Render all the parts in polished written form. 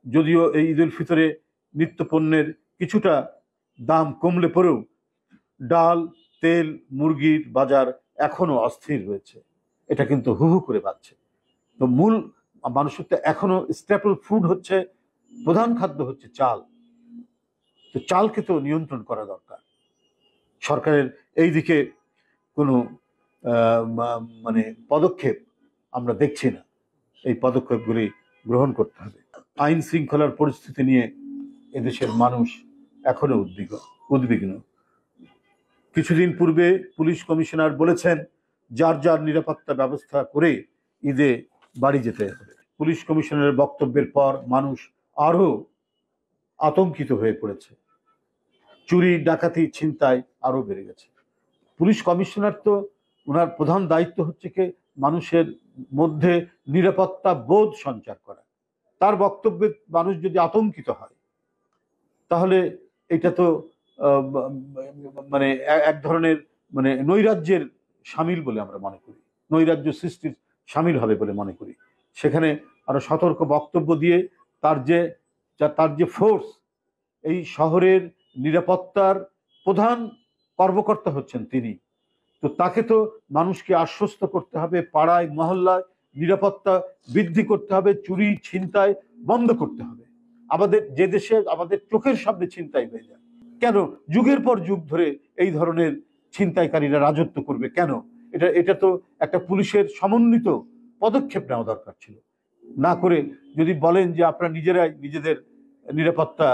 যদিও এই ঈদ উল ফিতরে নিত্য পণ্যের কিছুটা দাম কমলে পরেও ডাল, তেল, মুরগির বাজার এখনো অস্থির রয়েছে। এটা কিন্তু হু হু করে বাড়ছে। তো মূল মানুষের তো এখনো স্ট্যাপল ফুড হচ্ছে, প্রধান খাদ্য হচ্ছে চাল। তো চালকে তো নিয়ন্ত্রণ করা দরকার। সরকারের এই দিকে কোনো মানে পদক্ষেপ আমরা দেখছি না। এই পদক্ষেপগুলি গ্রহণ করতে হবে। আইন শৃঙ্খলার পরিস্থিতি নিয়ে এদেশের মানুষ এখনো উদ্বিগ্ন। কিছুদিন পূর্বে পুলিশ কমিশনার বলেছেন যার যার নিরাপত্তা ব্যবস্থা করে ঈদে বাড়ি যেতে হবে। পুলিশ কমিশনারের বক্তব্যের পর মানুষ আরো আতঙ্কিত হয়ে পড়েছে। চুরি, ডাকাতি, ছিনতাই আরো বেড়ে গেছে। পুলিশ কমিশনার তো ওনার প্রধান দায়িত্ব হচ্ছে কি মানুষের মধ্যে নিরাপত্তা বোধ সঞ্চার করা। তার বক্তব্যে মানুষ যদি আতঙ্কিত হয় তাহলে এটা তো মানে এক ধরনের মানে নৈরাজ্যের সামিল বলে আমরা মনে করি, নৈরাজ্য সৃষ্টির সামিল হবে বলে মনে করি। সেখানে আরো সতর্ক বক্তব্য দিয়ে তার যে ফোর্স, এই শহরের নিরাপত্তার প্রধান কর্মকর্তা হচ্ছেন তিনি। তো তাকে তো মানুষকে আশ্বস্ত করতে হবে, পাড়ায় মহল্লায় নিরাপত্তা বৃদ্ধি করতে হবে, চুরি ছিনতাই বন্ধ করতে হবে। আমাদের যে দেশে আমাদের চোখের সামনে ছিনতাই হয়ে যায়, কেন যুগের পর যুগ ধরে এই ধরনের ছিনতাইকারীরা রাজত্ব করবে কেন? এটা তো একটা পুলিশের সমন্বিত পদক্ষেপ নেওয়া দরকার ছিল। না করে যদি বলেন যে আপনারা নিজেরাই নিজেদের নিরাপত্তা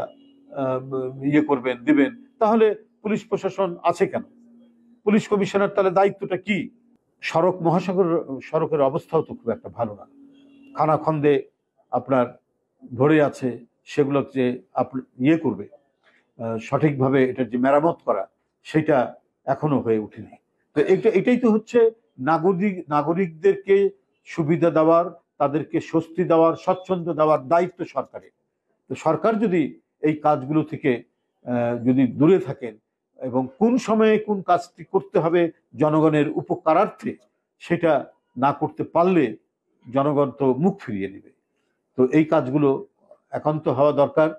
দিবেন, তাহলে পুলিশ প্রশাসন আছে কেন? পুলিশ কমিশনার তাহলে দায়িত্বটা কি? সড়কের অবস্থাও তো খুব একটা ভালো না। খানাখন্দে আপনার ভরে আছে, সেগুলো যে করবে সঠিকভাবে, এটার যে মেরামত করা, সেটা এখনো হয়ে ওঠেনি। তো এটাই তো হচ্ছে নাগরিকদেরকে সুবিধা দেওয়ার, তাদেরকে স্বস্তি দেওয়ার, স্বচ্ছন্দ দেওয়ার দায়িত্ব সরকারের। তো সরকার যদি এই কাজগুলো থেকে যদি দূরে থাকেন এবং কোন সময়ে কোন কাজটি করতে হবে জনগণের উপকারার্থে, সেটা না করতে পারলে জনগণ তো মুখ ফিরিয়ে নেবে। তো এই কাজগুলো একান্ত হওয়া দরকার।